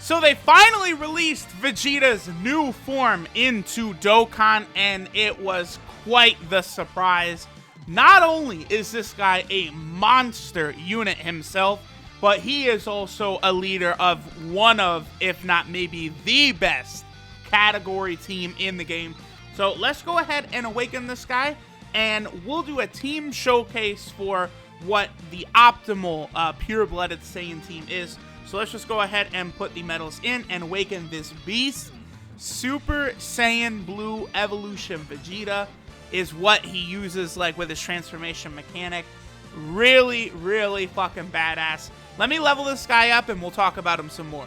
So they finally released Vegeta's new form into Dokkan, and it was quite the surprise. Not only is this guy a monster unit himself, but he is also a leader of one of, if not maybe the best category team in the game. So let's go ahead and awaken this guy, and we'll do a team showcase for what the optimal pure-blooded Saiyan team is. So let's just go ahead and put the medals in and awaken this beast. Super Saiyan Blue Evolution Vegeta is what he uses, like, with his transformation mechanic. Really, really fucking badass. Let me level this guy up and we'll talk about him some more.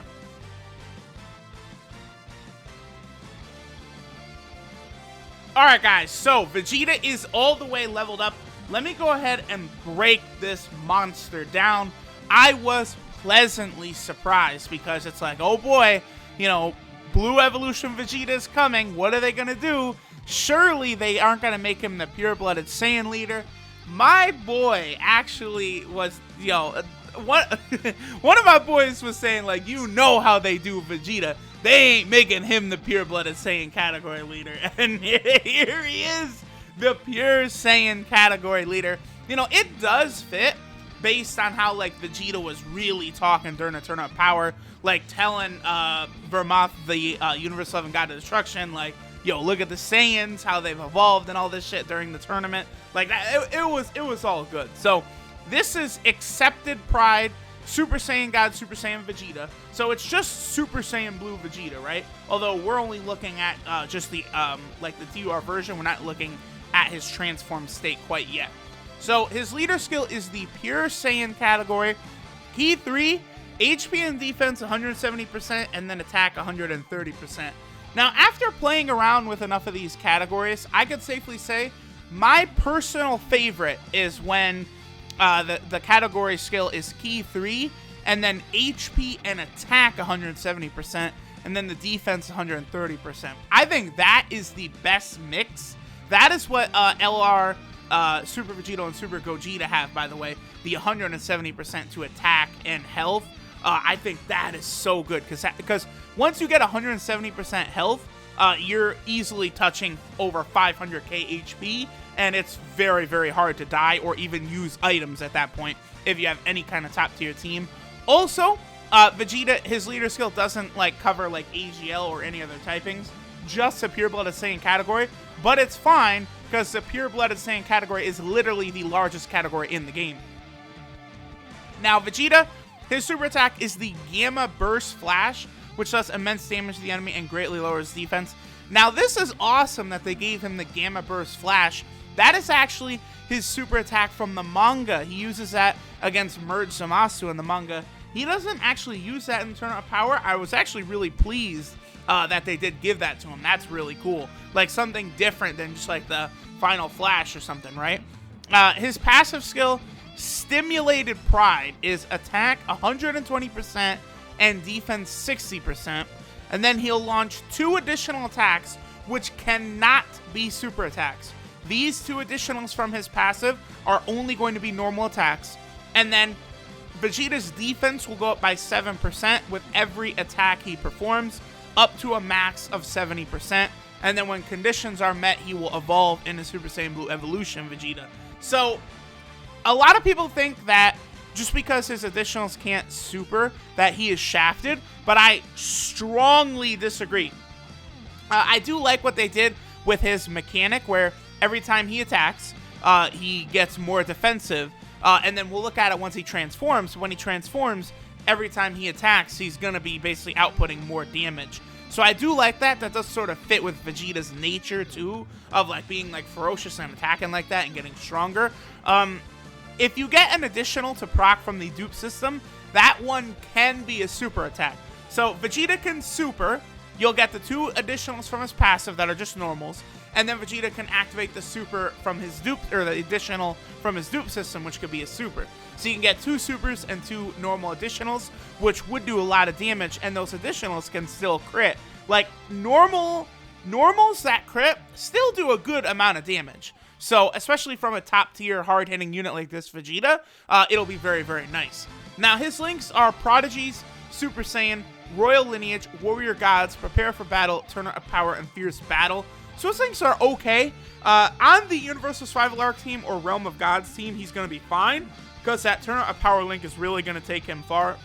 Alright guys, so Vegeta is all the way leveled up. Let me go ahead and break this monster down. I was pleasantly surprised because it's like, oh boy, you know, Blue Evolution Vegeta is coming. What are they going to do? Surely they aren't going to make him the pure-blooded Saiyan leader. My boy actually was, you know, one of my boys was saying, like, you know how they do Vegeta. They ain't making him the pure-blooded Saiyan category leader. And here he is, the pure Saiyan category leader. You know, it does fit based on how, like, Vegeta was really talking during the Turn Up Power, like, telling Vermoth, the Universe 11 God of Destruction, like, yo, look at the Saiyans, how they've evolved and all this shit during the tournament. Like, that, it was all good. So, this is Accepted Pride, Super Saiyan God, Super Saiyan Vegeta. So, it's just Super Saiyan Blue Vegeta, right? Although, we're only looking at just the, like, the TUR version. We're not looking at his transformed state quite yet. So, his leader skill is the Pure Saiyan category. Key 3, HP and defense 170%, and then attack 130%. Now, after playing around with enough of these categories, I could safely say my personal favorite is when the category skill is Key 3, and then HP and attack 170%, and then the defense 130%. I think that is the best mix. That is what LR, Super Vegeta, and Super Gogeta have, by the way. The 170% to attack and health. I think that is so good, because once you get 170% health, you're easily touching over 500k HP, and it's very, very hard to die or even use items at that point if you have any kind of top-tier team. Also, Vegeta, his leader skill doesn't, like, cover, like, AGL or any other typings, just a pure-blooded Saiyan category, but it's fine, because the pure-blooded Saiyan category is literally the largest category in the game. Now, Vegeta, his super attack is the Gamma Burst Flash, which does immense damage to the enemy and greatly lowers defense. Now, this is awesome that they gave him the Gamma Burst Flash. That is actually his super attack from the manga. He uses that against Merge Zamasu in the manga. He doesn't actually use that in Turn Up Power. I was actually really pleased that they did give that to him. That's really cool. Like, something different than just, like, the Final Flash or something, right? His passive skill, Stimulated Pride, is attack 120% and defense 60%. And then he'll launch 2 additional attacks, which cannot be super attacks. These 2 additionals from his passive are only going to be normal attacks. And then Vegeta's defense will go up by 7% with every attack he performs, up to a max of 70%. And then when conditions are met, he will evolve into Super Saiyan Blue Evolution Vegeta. So, a lot of people think that just because his additionals can't super, that he is shafted, but I strongly disagree. I do like what they did with his mechanic, where every time he attacks, he gets more defensive, and then we'll look at it once he transforms. When he transforms, every time he attacks, he's going to be basically outputting more damage. So I do like that. That does sort of fit with Vegeta's nature, too, of, like, being, like, ferocious and attacking like that and getting stronger. If you get an additional to proc from the dupe system, that one can be a super attack. So Vegeta can super, you'll get the 2 additionals from his passive that are just normals, and then Vegeta can activate the super from his dupe, or the additional from his dupe system, which could be a super. So you can get 2 supers and 2 normal additionals, which would do a lot of damage, and those additionals can still crit. Like, normals that crit still do a good amount of damage. So, especially from a top-tier, hard-hitting unit like this Vegeta, it'll be very, very nice. Now, his links are Prodigies, Super Saiyan, Royal Lineage, Warrior Gods, Prepare for Battle, Tournament of Power, and Fierce Battle. So those things are okay. On the Universal Survival Arc team or Realm of Gods team, he's going to be fine, because that Tournament of Power link is really going to take him far.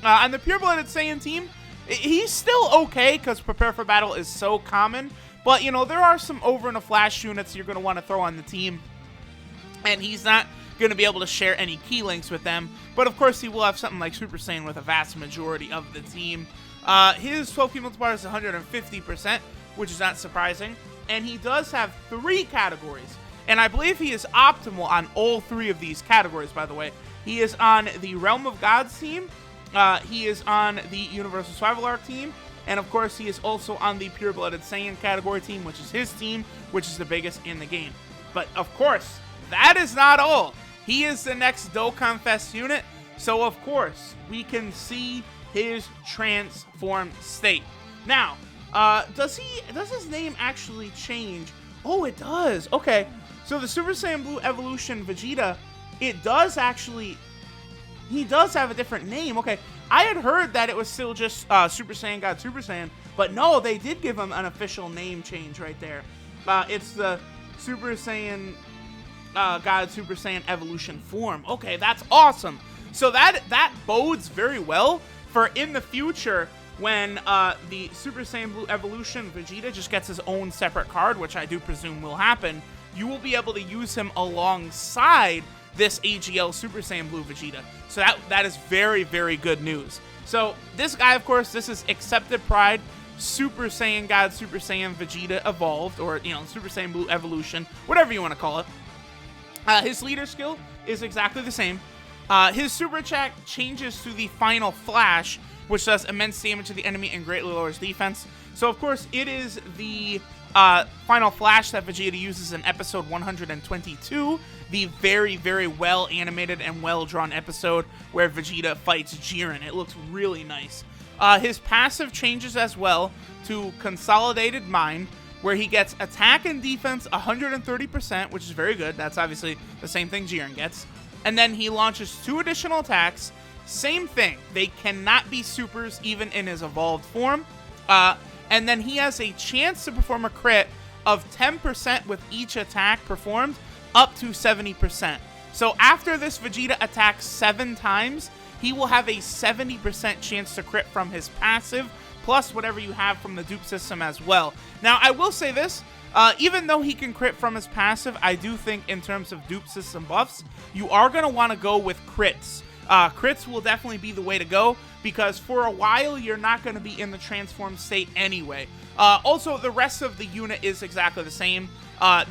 On the Pure-Blooded Saiyan team, he's still okay, because Prepare for Battle is so common. But, you know, there are some Over in a Flash units you're going to want to throw on the team. And he's not going to be able to share any key links with them. But, of course, he will have something like Super Saiyan with a vast majority of the team. His 12 key multiplier is 150%, which is not surprising. And he does have 3 categories. And I believe he is optimal on all 3 of these categories, by the way. He is on the Realm of Gods team. He is on the Universal Survival Arc team. And, of course, he is also on the Pure-Blooded Saiyan category team, which is his team, which is the biggest in the game. But, of course, that is not all. He is the next Dokkan Fest unit. So, of course, we can see his transformed state. Now, does his name actually change? Oh, it does. Okay. So the Super Saiyan Blue Evolution Vegeta, it does actually, he does have a different name. Okay. I had heard that it was still just Super Saiyan God Super Saiyan, but no, they did give him an official name change right there. It's the Super Saiyan God Super Saiyan Evolution form. Okay, that's awesome. So that bodes very well for in the future when the Super Saiyan Blue Evolution Vegeta just gets his own separate card, which I do presume will happen. You will be able to use him alongside this AGL Super Saiyan Blue Vegeta. So that is very, very good news. So this guy, of course, this is Accepted Pride Super Saiyan God Super Saiyan Vegeta Evolved, or, you know, Super Saiyan Blue Evolution, whatever you want to call it. His leader skill is exactly the same. His super attack changes to the Final Flash, which does immense damage to the enemy and greatly lowers defense. So, of course, it is the Final Flash that Vegeta uses in episode 122, the very, very well animated and well drawn episode where Vegeta fights Jiren. It looks really nice. His passive changes as well to Consolidated Mind, where he gets attack and defense 130%, which is very good. That's obviously the same thing Jiren gets. And then he launches 2 additional attacks. Same thing. They cannot be supers even in his evolved form. And then he has a chance to perform a crit of 10% with each attack performed, up to 70%. So after this Vegeta attacks 7 times, he will have a 70% chance to crit from his passive, plus whatever you have from the dupe system as well. Now, I will say this. Even though he can crit from his passive, I do think in terms of dupe system buffs, you are going to want to go with crits. Crits will definitely be the way to go, because for a while, you're not going to be in the transformed state anyway. Also, the rest of the unit is exactly the same.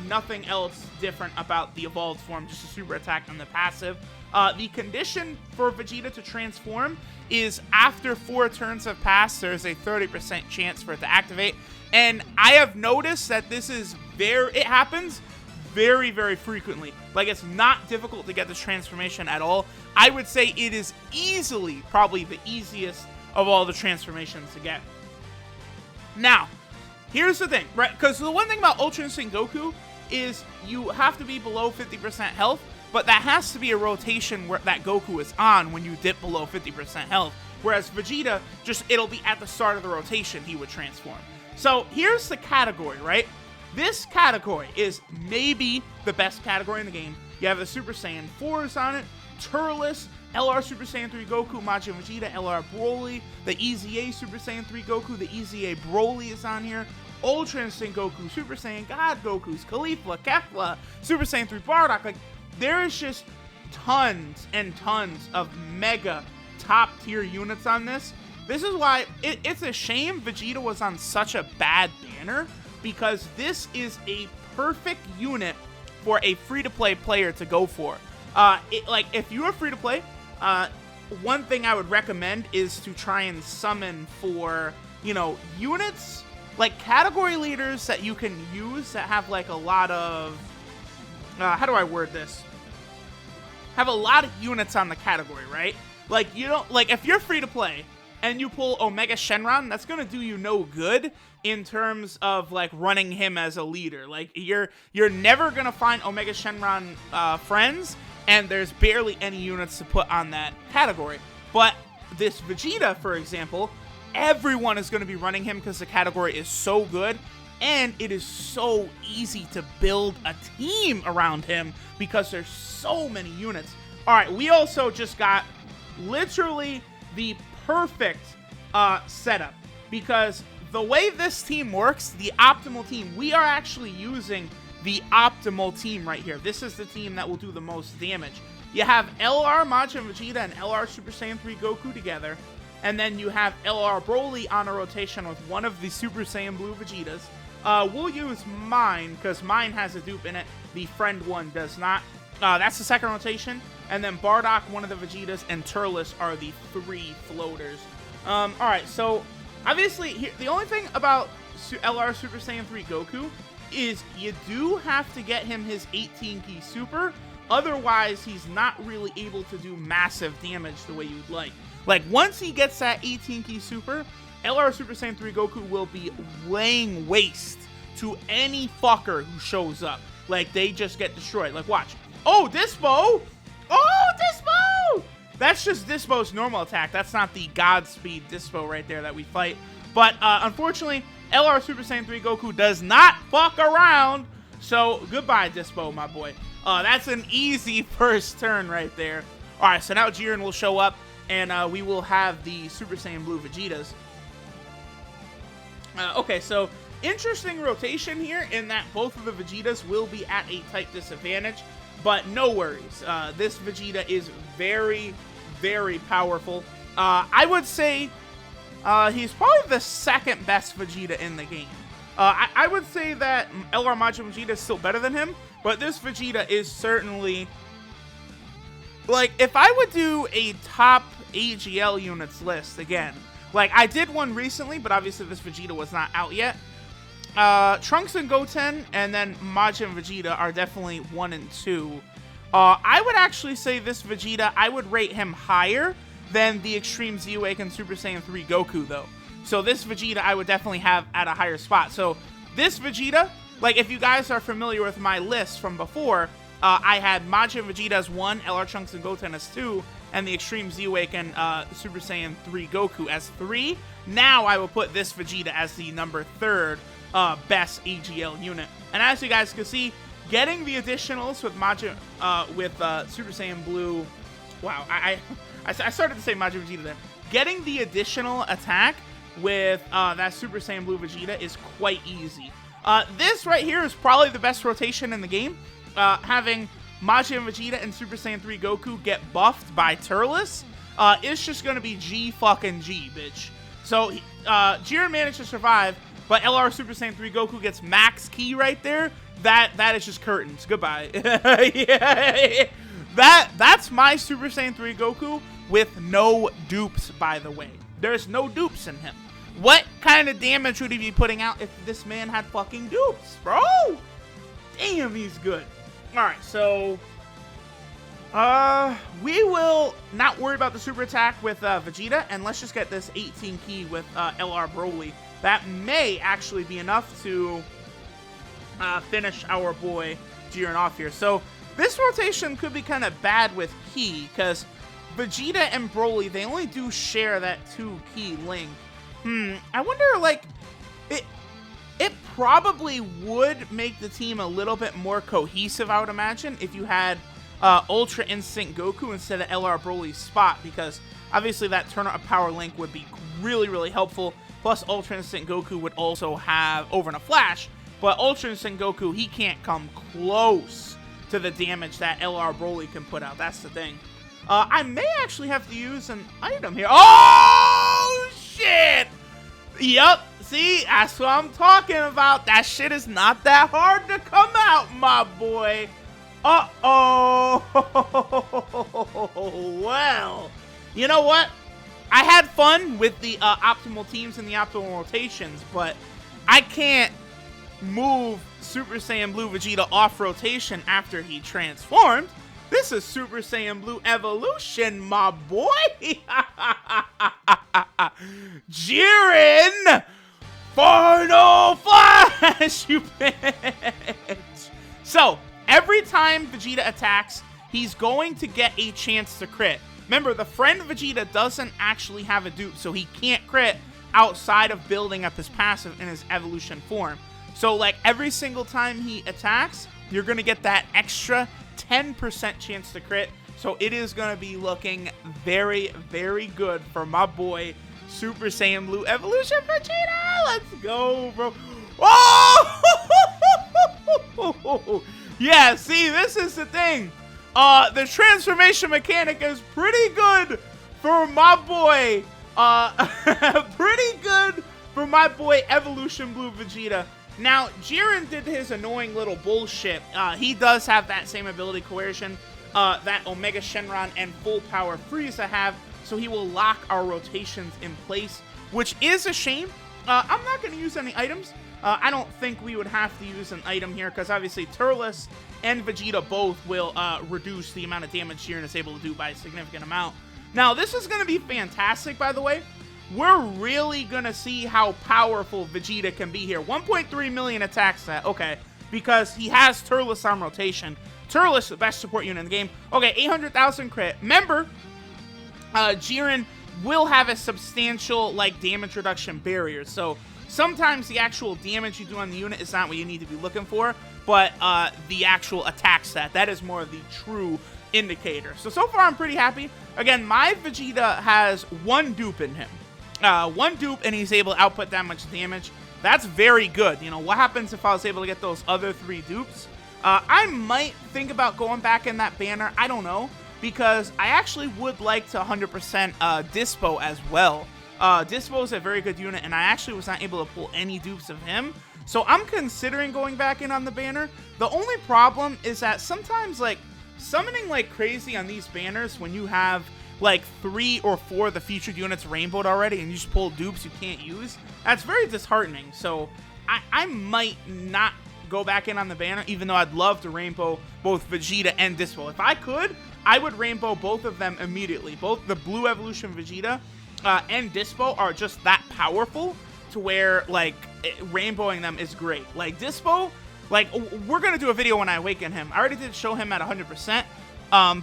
Nothing else different about the evolved form, just a super attack and the passive. The condition for Vegeta to transform is after 4 turns have passed, there's a 30% chance for it to activate. And I have noticed that this is it happens very, very frequently. Like, it's not difficult to get this transformation at all. I would say it is easily probably the easiest of all the transformations to get. Now, here's the thing, right? Because the one thing about Ultra Instinct Goku is you have to be below 50% health, but that has to be a rotation where that Goku is on when you dip below 50% health. Whereas Vegeta, it'll be at the start of the rotation he would transform. So here's the category, right? This category is maybe the best category in the game. You have the Super Saiyan 4s on it, Turles, LR Super Saiyan 3 Goku, Majin Vegeta, LR Broly, the EZA Super Saiyan 3 Goku, the EZA Broly is on here, Ultra Instinct Goku, Super Saiyan God Gokus, Caulifla, Kefla, Super Saiyan 3 Bardock. Like, there is just tons and tons of mega top tier units on this. This is why it's a shame Vegeta was on such a bad banner, because this is a perfect unit for a free-to-play player to go for. Like, if you're free-to-play, one thing I would recommend is to try and summon for, you know, units, like category leaders that you can use that have, like, a lot of, how do I word this? Have a lot of units on the category, right? Like, you don't, like, if you're free-to-play, and you pull Omega Shenron, that's going to do you no good in terms of, like, running him as a leader. Like, you're never going to find Omega Shenron friends, and there's barely any units to put on that category. But this Vegeta, for example, everyone is going to be running him because the category is so good. And it is so easy to build a team around him because there's so many units. All right, we also just got literally the perfect setup, because the way this team works, the optimal team, we are actually using the optimal team right here. This is the team that will do the most damage. You have LR Majin Vegeta and LR Super Saiyan 3 Goku together, and then you have LR Broly on a rotation with one of the Super Saiyan Blue Vegetas. We'll use mine, because mine has a dupe in it. The friend one does not. That's the second rotation. And then Bardock, one of the Vegetas, and Turles are the 3 floaters. Alright, so obviously, here, the only thing about LR Super Saiyan 3 Goku is you do have to get him his 18-key super. Otherwise, he's not really able to do massive damage the way you'd like. Like, once he gets that 18-key super, LR Super Saiyan 3 Goku will be laying waste to any fucker who shows up. Like, they just get destroyed. Like, watch. Oh, Dispo! Oh, Dispo! That's just Dispo's normal attack. That's not the Godspeed Dispo right there that we fight. But, unfortunately, LR Super Saiyan 3 Goku does not fuck around. So, goodbye, Dispo, my boy. That's an easy first turn right there. Alright, so now Jiren will show up, and we will have the Super Saiyan Blue Vegetas. Okay, so interesting rotation here in that both of the Vegetas will be at a type disadvantage, but no worries. This Vegeta is very, very powerful. I would say he's probably the second best Vegeta in the game. I would say that LR Majin Vegeta is still better than him, but this Vegeta is certainly, like, if I would do a top AGL units list again, like, I did one recently, but obviously this Vegeta was not out yet. Trunks and Goten and then Majin Vegeta are definitely 1 and 2. I would actually say this Vegeta, I would rate him higher than the Extreme Z Awakened Super Saiyan 3 Goku, though. So this Vegeta I would definitely have at a higher spot. So this Vegeta, like, if you guys are familiar with my list from before, I had Majin Vegeta as 1, LR Trunks and Goten as 2, and the Extreme Z Awakened Super Saiyan 3 Goku as 3. Now I will put this Vegeta as the number 3rd best AGL unit. And as you guys can see, getting the additionals with Super Saiyan Blue. Wow, I started to say Majin Vegeta there. Getting the additional attack with that Super Saiyan Blue Vegeta is quite easy. This right here is probably the best rotation in the game. Having Majin Vegeta and Super Saiyan 3 Goku get buffed by Turles, it's just gonna be G fucking G, bitch. So, Jiren managed to survive, but LR Super Saiyan 3 Goku gets max key right there. That is just curtains. Goodbye. Yeah. That's my Super Saiyan 3 Goku with no dupes, by the way. There's no dupes in him. What kind of damage would he be putting out if this man had fucking dupes, bro? Damn, he's good. Alright, so we will not worry about the super attack with Vegeta, and let's just get this 18 key with LR Broly. That may actually be enough to finish our boy Jiren off here. So this rotation could be kind of bad with key, because Vegeta and Broly, they only do share that 2 key link. I wonder, like, it probably would make the team a little bit more cohesive, I would imagine, if you had Ultra Instinct Goku instead of LR Broly's spot, because obviously that turn of power link would be really, really helpful. Plus, Ultra Instinct Goku would also have Over in a Flash, but Ultra Instinct Goku, he can't come close to the damage that LR Broly can put out. That's the thing. I may actually have to use an item here. Oh, shit! Yup. See, that's what I'm talking about. That shit is not that hard to come out, my boy. Uh-oh. Well, you know what? I had fun with the optimal teams and the optimal rotations, but I can't move Super Saiyan Blue Vegeta off rotation after he transformed. This is Super Saiyan Blue Evolution, my boy. Jiren! Final Flash, you bitch! So, every time Vegeta attacks, he's going to get a chance to crit. Remember, the friend Vegeta doesn't actually have a dupe, so he can't crit outside of building up his passive in his evolution form. So, like, every single time he attacks, you're going to get that extra 10% chance to crit. So it is going to be looking very, very good for my boy, Super Saiyan Blue Evolution Vegeta. Let's go, bro. Oh! Yeah, see, this is the thing. The transformation mechanic is pretty good for my boy. Pretty good for my boy, Evolution Blue Vegeta. Now, Jiren did his annoying little bullshit. He does have that same ability coercion that Omega Shenron and Full Power Frieza have, so he will lock our rotations in place, which is a shame. I'm not going to use any items. I don't think we would have to use an item here, because obviously Turles and Vegeta both will reduce the amount of damage Jiren is able to do by a significant amount. Now, this is going to be fantastic, by the way. We're really going to see how powerful Vegeta can be here. 1.3 million attack stat, okay, because he has Turles on rotation. Turles, the best support unit in the game. Okay, 800,000 crit. Remember, Jiren will have a substantial, like, damage reduction barrier, so sometimes the actual damage you do on the unit is not what you need to be looking for, but the actual attack stat, that is more of the true indicator. So far I'm pretty happy. Again, my Vegeta has one dupe in him. One dupe, and he's able to output that much damage. That's very good. You know, what happens if I was able to get those other 3 dupes? I might think about going back in that banner. I don't know, because I actually would like to 100% Dispo as well. Dispo is a very good unit, and I actually was not able to pull any dupes of him. So I'm considering going back in on the banner. The only problem is that sometimes, like, summoning like crazy on these banners when you have like 3 or 4 of the featured units rainbowed already and you just pull dupes you can't use, that's very disheartening. So I might not go back in on the banner, even though I'd love to rainbow both Vegeta and Dispo. If I could, I would rainbow both of them immediately. Both the Blue Evolution Vegeta and Dispo are just that powerful to where, like, rainbowing them is great. Like, Dispo, like, we're going to do a video when I awaken him. I already did show him at 100%.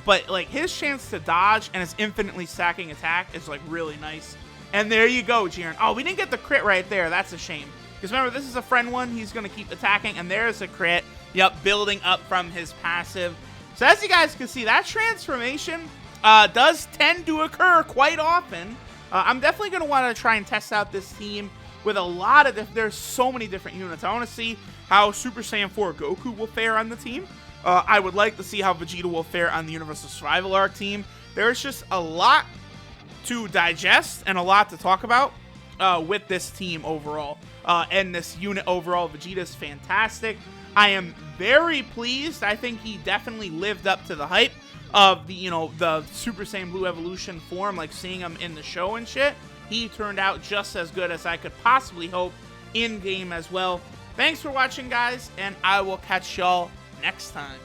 But, like, his chance to dodge and his infinitely stacking attack is, like, really nice. And there you go, Jiren. Oh, we didn't get the crit right there. That's a shame. Because remember, this is a friend one. He's going to keep attacking. And there's a crit. Yep, building up from his passive. So as you guys can see, that transformation does tend to occur quite often. I'm definitely going to want to try and test out this team with a lot of there's so many different units. I want to see how Super Saiyan 4 Goku will fare on the team. I would like to see how Vegeta will fare on the Universal Survival Arc team. There's just a lot to digest and a lot to talk about with this team overall. And this unit overall, Vegeta's fantastic. I am very pleased. I think he definitely lived up to the hype of the, you know, the Super Saiyan Blue Evolution form, like seeing him in the show and shit. He turned out just as good as I could possibly hope in-game as well. Thanks for watching, guys, and I will catch y'all next time.